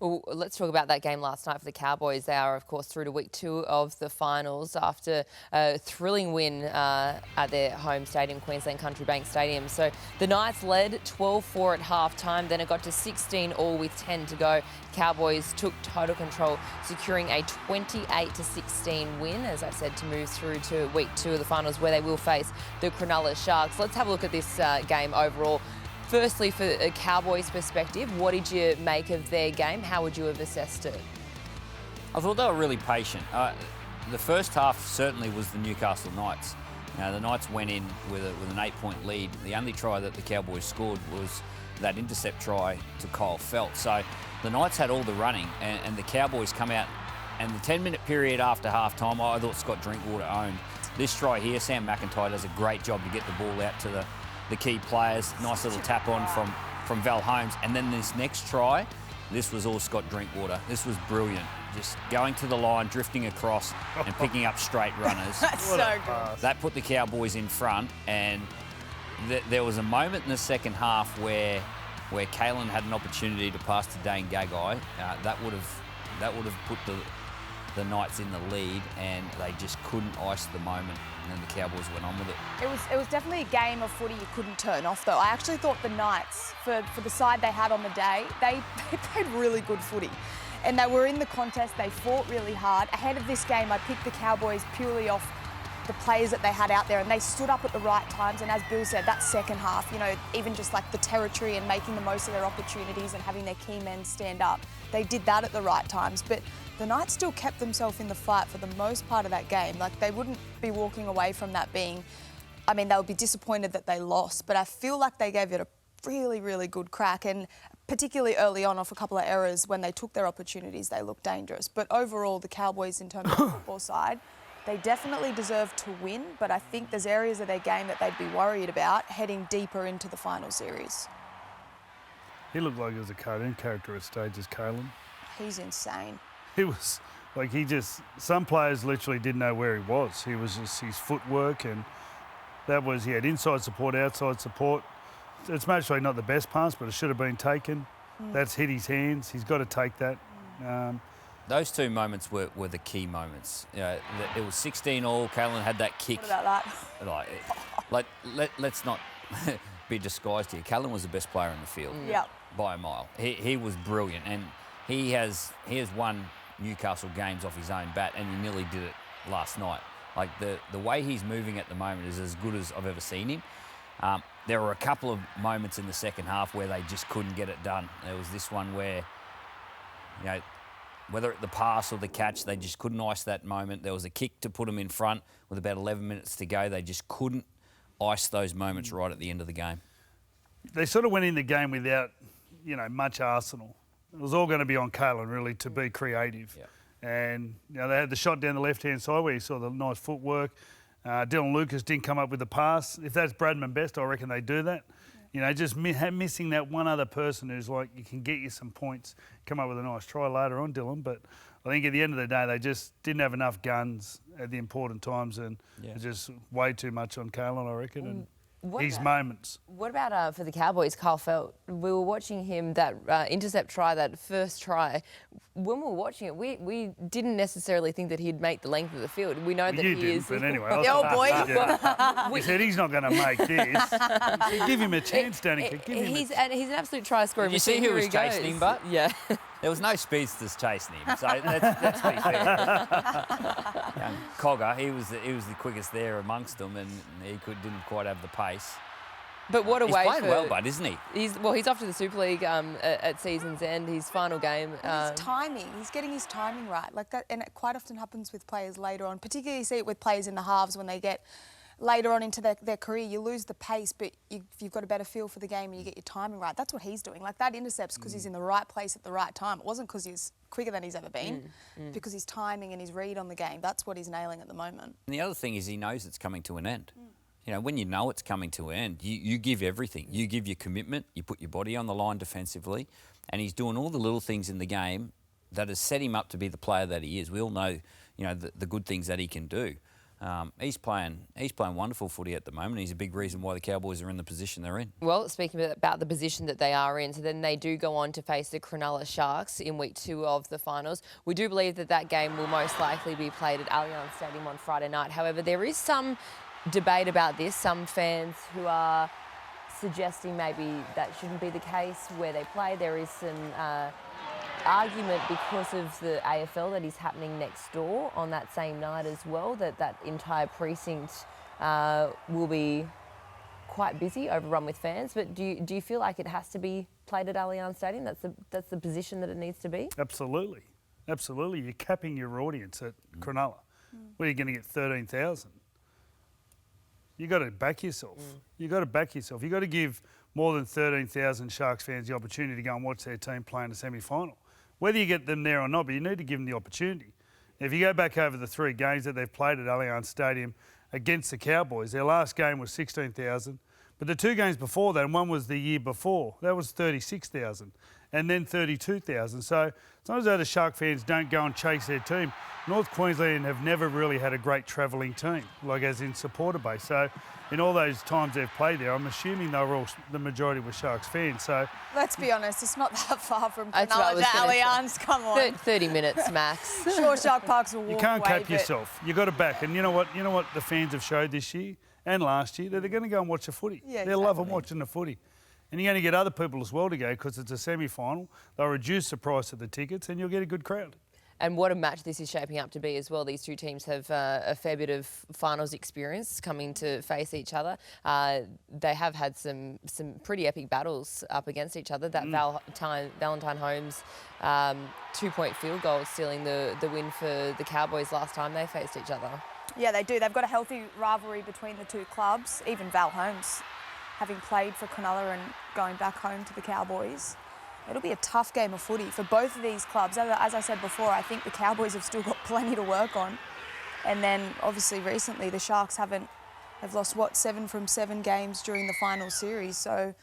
Well, let's talk about that game last night for the Cowboys. They are, of course, through to week 2 of the finals after a thrilling win at their home stadium, Queensland Country Bank Stadium. So the Knights led 12-4 at half-time. Then it got to 16-all with 10 to go. Cowboys took total control, securing a 28-16 win, as I said, to move through to week 2 of the finals, where they will face the Cronulla Sharks. Let's have a look at this game overall. Firstly, for a Cowboys perspective, what did you make of their game? How would you have assessed it? I thought they were really patient. The first half certainly was the Newcastle Knights. The Knights went in with an 8-point lead. The only try that the Cowboys scored was that intercept try to Kyle Felt. So the Knights had all the running, and the Cowboys come out. And the 10-minute period after half-time, I thought Scott Drinkwater owned this try here. Sam McIntyre does a great job to get the ball out to the key players. Nice little tap on from Val Holmes. And then this next try, this was all Scott Drinkwater. This was brilliant. Just going to the line, drifting across and picking up straight runners. That's so good. That put the Cowboys in front, and there was a moment in the second half where Kalen had an opportunity to pass to Dane Gagai. That would have put the Knights in the lead, and they just couldn't ice the moment, and then the Cowboys went on with it. It was definitely a game of footy you couldn't turn off, though. I actually thought the Knights, for the side they had on the day, they played really good footy. And they were in the contest, they fought really hard. Ahead of this game, I picked the Cowboys purely off the players that they had out there, and they stood up at the right times. And as Bill said, that second half, even just like the territory and making the most of their opportunities and having their key men stand up, they did that at the right times. But the Knights still kept themselves in the fight for the most part of that game. Like, they wouldn't be walking away from that being, they would be disappointed that they lost, but I feel like they gave it a really, really good crack, and particularly early on, off a couple of errors, when they took their opportunities, they looked dangerous. But overall, the Cowboys, in terms of the football side, they definitely deserve to win, but I think there's areas of their game that they'd be worried about heading deeper into the final series. He looked like he was a cartoon character at stages, Kalen. He's insane. He was, some players literally didn't know where he was. He was just his footwork, and he had inside support, outside support. It's mostly not the best pass, but it should have been taken. That's hit his hands. He's got to take that. Those two moments were the key moments. It was 16-all. Kalen had that kick. What about that? Let's not be disguised here. Kalen was the best player in the field by a mile. He was brilliant, and he has won Newcastle games off his own bat, and he nearly did it last night. Like, the way he's moving at the moment is as good as I've ever seen him. There were a couple of moments in the second half where they just couldn't get it done. There was this one where, whether at the pass or the catch, they just couldn't ice that moment. There was a kick to put them in front with about 11 minutes to go. They just couldn't ice those moments right at the end of the game. They sort of went in the game without, much arsenal. It was all going to be on Kalen, really, to be creative. Yeah. And, they had the shot down the left-hand side where you saw the nice footwork. Dylan Lucas didn't come up with the pass. If that's Bradman Best, I reckon they do that. Just missing that one other person who's you can get you some points, come up with a nice try later on, Dylan. But I think at the end of the day, they just didn't have enough guns at the important times, and just way too much on Kalen, I reckon, and his moments. What about for the Cowboys, Kyle Felt? We were watching him, that intercept try, that first try. When we were watching it, we didn't necessarily think that he'd make the length of the field. We know that he is. But anyway, boy. He said he's not going to make this. Give him a chance, Danica. He's an absolute try scorer. Did you see who was chasing him, but? Yeah. There was no speedsters chasing him, so let's be fair. Cogger, he was the quickest there amongst them, and he didn't quite have the pace. But what a way He's playing well, bud, isn't he? He's off to the Super League at season's end, his final game. His timing, he's getting his timing right. Like that, and it quite often happens with players later on. Particularly you see it with players in the halves when they get later on into their career. You lose the pace, but you've got a better feel for the game and you get your timing right. That's what he's doing. Like, that intercept's because he's in the right place at the right time. It wasn't because he's quicker than he's ever been, because his timing and his read on the game, that's what he's nailing at the moment. And the other thing is he knows it's coming to an end. When you know it's coming to an end, you give everything. You give your commitment, you put your body on the line defensively, and he's doing all the little things in the game that has set him up to be the player that he is. We all know, the good things that he can do. He's playing wonderful footy at the moment. He's a big reason why the Cowboys are in the position they're in. Well, speaking about the position that they are in, so then they do go on to face the Cronulla Sharks in week 2 of the finals. We do believe that game will most likely be played at Allianz Stadium on Friday night. However, there is some debate about this. Some fans who are suggesting maybe that shouldn't be the case where they play. There is some argument because of the AFL that is happening next door on that same night as well, that entire precinct will be quite busy, overrun with fans. But do you feel like it has to be played at Allianz Stadium? That's the position that it needs to be? Absolutely. Absolutely. You're capping your audience at Cronulla. Where are you going to get 13,000? You've got to back yourself. You've got to back yourself. You've got to give more than 13,000 Sharks fans the opportunity to go and watch their team play in a semi-final. Whether you get them there or not, but you need to give them the opportunity. If you go back over the 3 games that they've played at Allianz Stadium against the Cowboys, their last game was 16,000. But the 2 games before that, and one was the year before, that was 36,000 and then 32,000. So as long as the Shark fans don't go and chase their team, North Queensland have never really had a great travelling team, like as in supporter base. So in all those times they've played there, I'm assuming they were all, the majority were Sharks fans. So let's be honest, it's not that far from That's what I Cronulla was to gonna Allianz. Come on. 30 minutes max. Sure, Shark Parks will walk you can't away, cap yourself. You've got to back. And you know what the fans have showed this year and last year? That they're going to go and watch the footy. Yeah, They'll love them watching the footy. And you're going to get other people as well to go because it's a semi-final. They'll reduce the price of the tickets and you'll get a good crowd. And what a match this is shaping up to be as well. These 2 teams have a fair bit of finals experience coming to face each other. They have had some pretty epic battles up against each other. That Valentine Holmes 2-point field goal stealing the win for the Cowboys last time they faced each other. Yeah, they do. They've got a healthy rivalry between the 2 clubs. Even Val Holmes, having played for Cronulla and going back home to the Cowboys. It'll be a tough game of footy for both of these clubs. As I said before, I think the Cowboys have still got plenty to work on. And then, obviously, recently the Sharks have lost, 7 from 7 games during the final series. So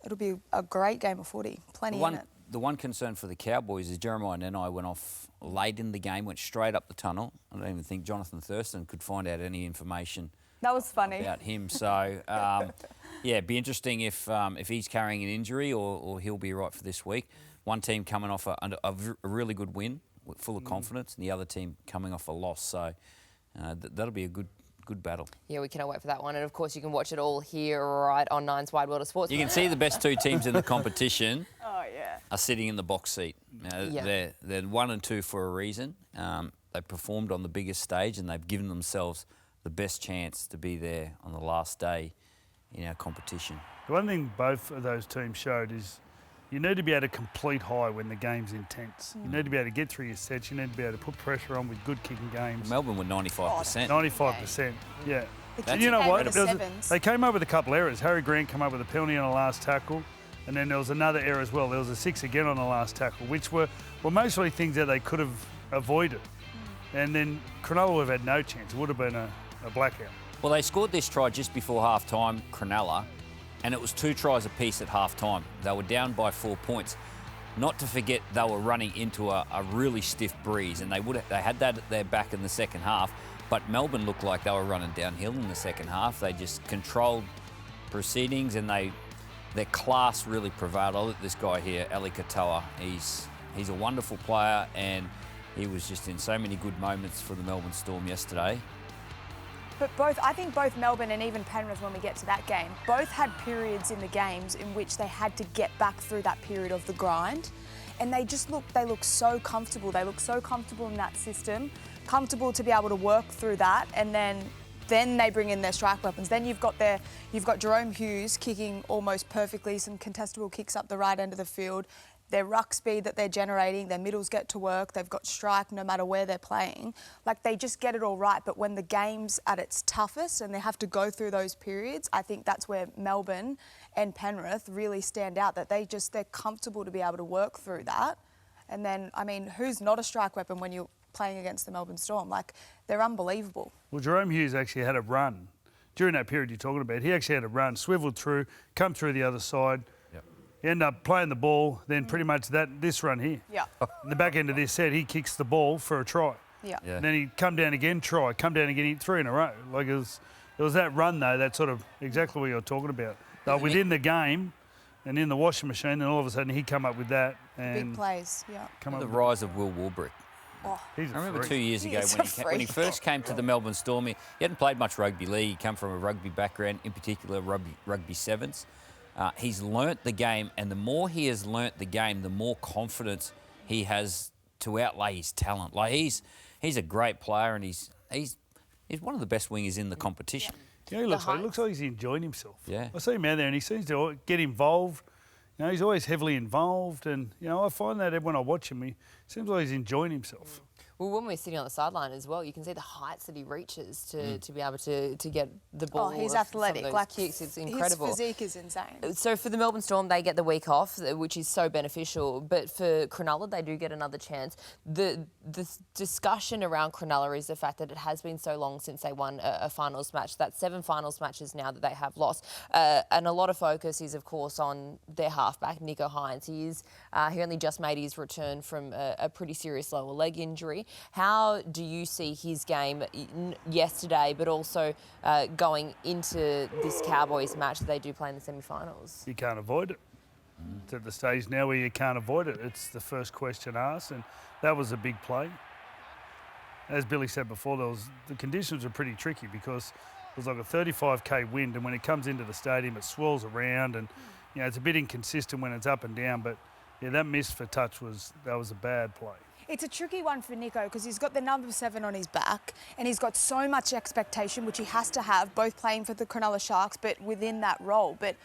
it'll be a great game of footy. Plenty in it. The one concern for the Cowboys is Jeremiah Nenai went off late in the game, went straight up the tunnel. I don't even think Jonathan Thurston could find out any information That was funny. about him. So, yeah, it'd be interesting if he's carrying an injury or he'll be right for this week. One team coming off a really good win, full of confidence, and the other team coming off a loss. So that'll be a good battle. Yeah, we cannot wait for that one. And, of course, you can watch it all here right on Nine's Wide World of Sports. You can see the best 2 teams in the competition are sitting in the box seat. They're 1 and 2 for a reason. They performed on the biggest stage and they've given themselves the best chance to be there on the last day in our competition. The one thing both of those teams showed is you need to be able to complete high when the game's intense. You need to be able to get through your sets. You need to be able to put pressure on with good kicking games. Melbourne were 95%. 95%, yeah. And you know what? Sevens. They came up with a couple errors. Harry Grant came up with a penalty on the last tackle, and then there was another error as well. There was a 6 again on the last tackle, which were mostly things that they could have avoided. And then Cronulla would have had no chance. It would have been a blackout. Well, they scored this try just before half-time, Cronulla, and it was 2 tries apiece at half-time. They were down by 4 points. Not to forget, they were running into a really stiff breeze, and they had that at their back in the second half, but Melbourne looked like they were running downhill in the second half. They just controlled proceedings, and their class really prevailed. I look at this guy here, Ali Katoa. He's a wonderful player, and he was just in so many good moments for the Melbourne Storm yesterday. But I think both Melbourne and even Penrith, when we get to that game, both had periods in the games in which they had to get back through that period of the grind. And they look so comfortable. They look so comfortable in that system, comfortable to be able to work through that. And then they bring in their strike weapons. Then you've got Jerome Hughes kicking almost perfectly, some contestable kicks up the right end of the field. Their ruck speed that they're generating, their middles get to work, they've got strike no matter where they're playing. Like, they just get it all right. But when the game's at its toughest and they have to go through those periods, I think that's where Melbourne and Penrith really stand out, that they're comfortable to be able to work through that. And then, I mean, who's not a strike weapon when you're playing against the Melbourne Storm? Like, they're unbelievable. Well, Jerome Hughes actually had a run. During that period you're talking about, he actually had a run, swiveled through, come through the other side. He ended up playing the ball, then pretty much this run here. Yeah. In the back end of this set, he kicks the ball for a try. Yeah. And then he'd come down again, come down again, hit 3 in a row. Like it was that run though, that sort of exactly what you're talking about. They were within the game and in the washing machine, and all of a sudden he'd come up with that. And Big plays, yeah. The rise of Will Warbrick. Oh, I remember freak. 2 years ago when he first came to the Melbourne Storm. He hadn't played much rugby league. He come from a rugby background, in particular rugby sevens. He's learnt the game, and the more he has learnt the game, the more confidence he has to outlay his talent. Like he's a great player, and he's one of the best wingers in the competition. Yeah, he looks like he's enjoying himself. Yeah. I see him out there, and he seems to get involved. You know, he's always heavily involved, and you know, I find that when I watch him, he seems like he's enjoying himself. Well, when we're sitting on the sideline as well, you can see the heights that he reaches to be able to get the ball. Oh, he's from athletic. those Like kicks. It's incredible. His physique is insane. So for the Melbourne Storm, they get the week off, which is so beneficial. But for Cronulla, they do get another chance. The discussion around Cronulla is the fact that it has been so long since they won a finals match. That's 7 finals matches now that they have lost. And a lot of focus is, of course, on their halfback, Nico Hines. He only just made his return from a pretty serious lower leg injury. How do you see his game yesterday, but also going into this Cowboys match that they do play in the semi-finals? You can't avoid it. It's at the stage now where you can't avoid it. It's the first question asked, and that was a big play. As Billy said before, the conditions were pretty tricky because it was like a 35k wind, and when it comes into the stadium, it swirls around, and you know it's a bit inconsistent when it's up and down. But yeah, that miss for touch was a bad play. It's a tricky one for Nico because he's got the number 7 on his back and he's got so much expectation, which he has to have, both playing for the Cronulla Sharks, but within that role. But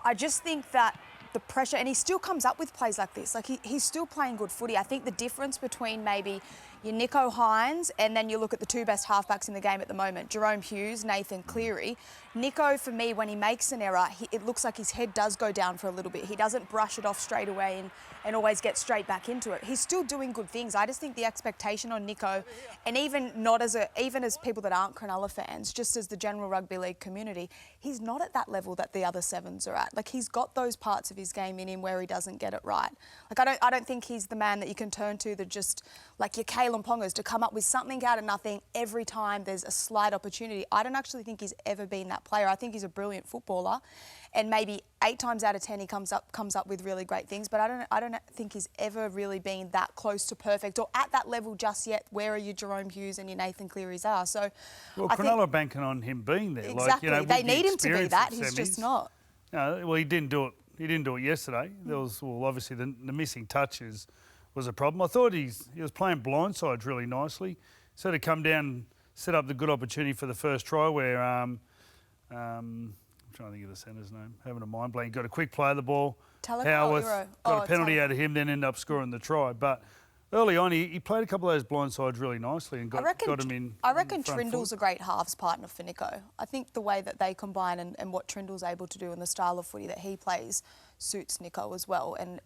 I just think that the pressure, and he still comes up with plays like this. Like he's still playing good footy. I think the difference between maybe your Nico Hines and then you look at the 2 best halfbacks in the game at the moment, Jerome Hughes, Nathan Cleary. Nico, for me, when he makes an error, it looks like his head does go down for a little bit. He doesn't brush it off straight away and always get straight back into it. He's still doing good things. I just think the expectation on Nico, and even as people that aren't Cronulla fans, just as the general rugby league community, he's not at that level that the other 7s are at. Like he's got those parts of his game in him where he doesn't get it right. Like I don't think he's the man that you can turn to that just like your Kalen Pongers to come up with something out of nothing every time there's a slight opportunity. I don't actually think he's ever been that player. I think he's a brilliant footballer, and maybe 8 times out of 10 he comes up with really great things. But I don't think he's ever really been that close to perfect or at that level just yet. Where are your Jerome Hughes and your Nathan Clearys are? So, well, Cronulla are banking on him being there. Exactly, like, you know, they need him to be that. He's just not. Well, he didn't do it. He didn't do it yesterday. There was obviously the missing touches was a problem. I thought he was playing blindsides really nicely. Sort of come down and set up the good opportunity for the first try where I'm trying to think of the centre's name, having a mind blank. Got a quick play of the ball. Howarth got a penalty out of him, then ended up scoring the try. But early on, he played a couple of those blindsides really nicely and got him in. I reckon Trindle's a great halves partner for Nico. I think the way that they combine and what Trindle's able to do and the style of footy that he plays suits Nico as well. And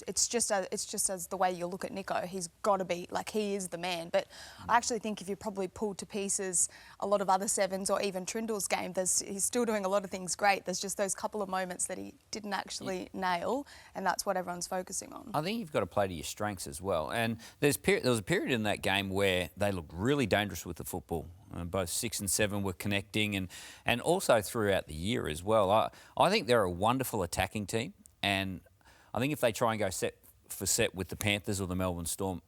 it's just as the way you look at Nico, he's got to be, like, he is the man. But I actually think if you probably pulled to pieces a lot of other 7s or even Trindle's game, he's still doing a lot of things great. There's just those couple of moments that he didn't actually nail, and that's what everyone's focusing on. I think you've got to play to your strengths as well. And there was a period in that game where they looked really dangerous with the football. Both 6 and 7 were connecting, and also throughout the year as well. I think they're a wonderful attacking team, and I think if they try and go set for set with the Panthers or the Melbourne Storm,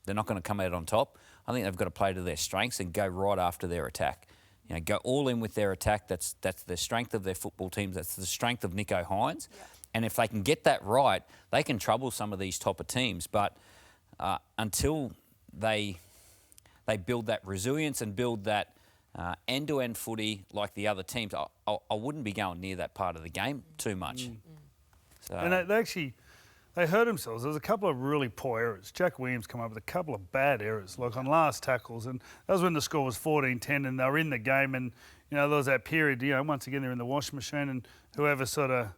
they're not going to come out on top. I think they've got to play to their strengths and go right after their attack. You know, go all in with their attack. That's the strength of their football teams. That's the strength of Nico Hines. Yeah. And if they can get that right, they can trouble some of these topper teams. But until they build that resilience and build that end-to-end footy like the other teams, I wouldn't be going near that part of the game too much. So. And they hurt themselves. There was a couple of really poor errors. Jack Williams come up with a couple of bad errors, like on last tackles, and that was when the score was 14-10 and they were in the game, and you know there was that period, you know, once again they're in the washing machine, and whoever sort of,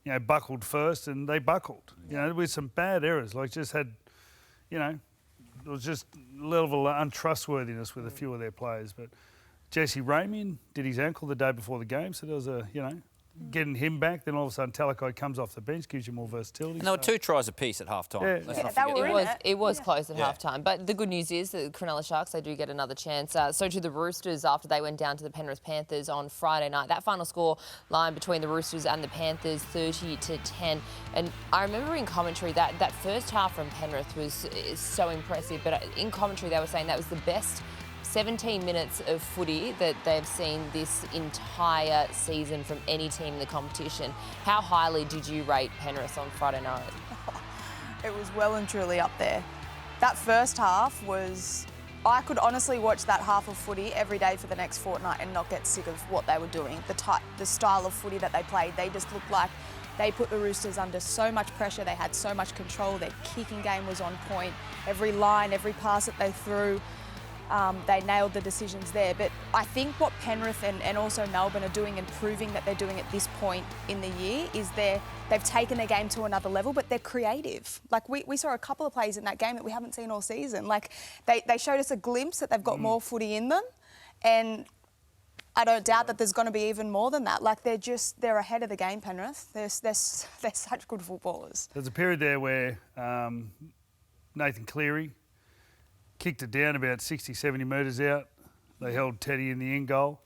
you know, buckled first, and they buckled, you know, with some bad errors, like just had, you know, it was just a level of untrustworthiness with a few of their players. But Jesse Ramian did his ankle the day before the game, so there was a, you know, getting him back, then all of a sudden Talakai comes off the bench, gives you more versatility. And there were 2 tries apiece at half time. Yeah. Let's Yeah, not they forget were that. in It was close at Yeah. half-time. But the good news is that the Cronulla Sharks, they do get another chance. So to the Roosters after they went down to the Penrith Panthers on Friday night. That final score line between the Roosters and the Panthers, 30-10. And I remember in commentary that first half from Penrith was so impressive. But in commentary they were saying that was the best 17 minutes of footy that they've seen this entire season from any team in the competition. How highly did you rate Penrith on Friday night? It was well and truly up there. That first half was... I could honestly watch that half of footy every day for the next fortnight and not get sick of what they were doing. The style of footy that they played, they just looked like they put the Roosters under so much pressure. They had so much control. Their kicking game was on point. Every line, every pass that they threw, they nailed the decisions there. But I think what Penrith and also Melbourne are doing and proving that they're doing at this point in the year is they've taken their game to another level, but they're creative. Like we saw a couple of plays in that game that we haven't seen all season. Like they showed us a glimpse that they've got more footy in them, and I don't doubt that there's going to be even more than that. Like they're ahead of the game, Penrith. They're such good footballers. There's a period there where Nathan Cleary kicked it down about 60, 70 metres out. They held Teddy in the end goal.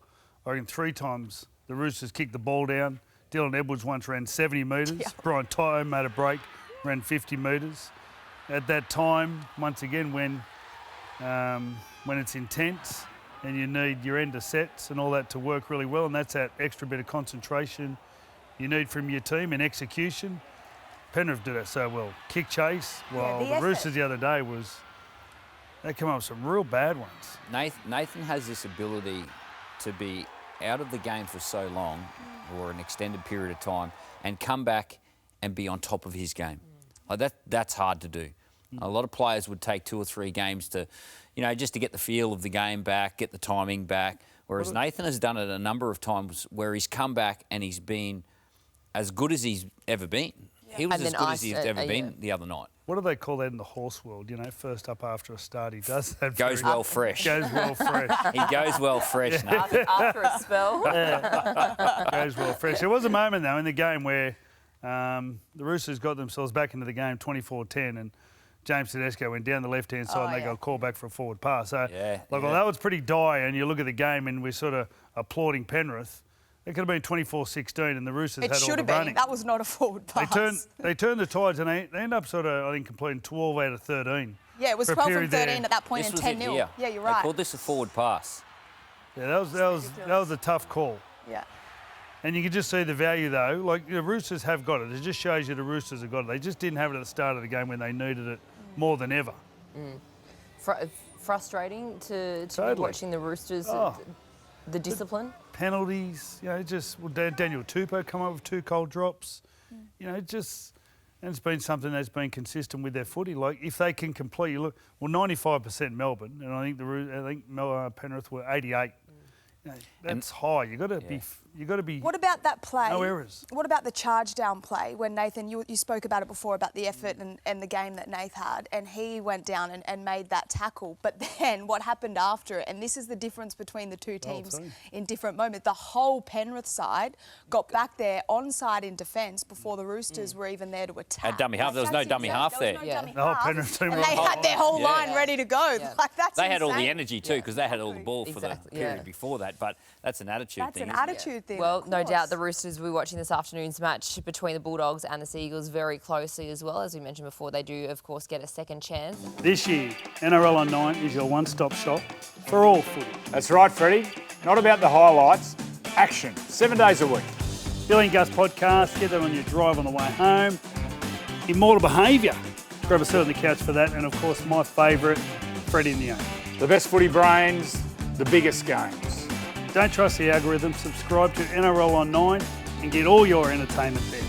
I reckon 3 times the Roosters kicked the ball down. Dylan Edwards once ran 70 metres. Yeah. Brian Tyre made a break, ran 50 metres. At that time, once again, when it's intense and you need your end of sets and all that to work really well, and that's that extra bit of concentration you need from your team and execution. Penrith did that so well. Kick chase, while the the effort. Roosters the other day they come up with some real bad ones. Nathan has this ability to be out of the game for so long, or an extended period of time, and come back and be on top of his game. Like that's hard to do. A lot of players would take 2 or 3 games to, just to get the feel of the game back, get the timing back. Whereas Nathan has done it a number of times where he's come back and he's been as good as he's ever been. He was And as then good as he's ever been the other night. What do they call that in the horse world? First up after a start, he does that. Goes well fresh. Goes well fresh. He goes well fresh, Nathan. After a spell. Goes well fresh. There was a moment, though, in the game where the Roosters got themselves back into the game 24-10 and James Tedesco went down the left-hand side and they got a call back for a forward pass. So, well, that was pretty dire, and you look at the game and we're sort of applauding Penrith. It could have been 24-16 and the Roosters had all the running. It should have been. That was not a forward pass. They turned the tides and they end up sort of, I think, completing 12 out of 13. Yeah, it was for a 12 from period 13 there. at that point This and was 10-0. Yeah, you're They right. called this a forward pass. Yeah, that was a tough call. Yeah. And you can just see the value, though. Like, the Roosters have got it. It just shows you the Roosters have got it. They just didn't have it at the start of the game when they needed it more than ever. Frustrating to Totally. be watching the Roosters, the discipline. Penalties, Daniel Tupou come up with 2 cold drops. And it's been something that's been consistent with their footy. Like, if they can complete, 95% Melbourne, and I think Penrith were 88. That's high. You got to be. What about that play? No errors. What about the charge down play when Nathan, you spoke about it before, about the effort and the game that Nath had, and he went down and made that tackle. But then what happened after it, and this is the difference between the two teams in different moments, the whole Penrith side got back there onside in defence before the Roosters were even there to attack. At dummy half. There was no dummy half there. The whole Penrith team And they had their whole line ready to go. Yeah. Like, that's They had all the insane. energy too, because they had all the ball for Exactly. the period before that. But that's an attitude That's thing. an isn't it? attitude thing. Well, of no course. doubt the Roosters will be watching this afternoon's match between the Bulldogs and the Seagulls very closely as well. As we mentioned before, they do, of course, get a second chance. This year, NRL on 9 is your one-stop shop for all footy. That's right, Freddie. Not about the highlights. Action. 7 days a week. Billy and Gus podcast, get that on your drive on the way home. Immortal Behaviour. Grab a seat on the couch for that. And, of course, my favourite, Freddie in the Own. The best footy brains, the biggest games. Don't trust the algorithm. Subscribe to NRL on 9 and get all your entertainment there.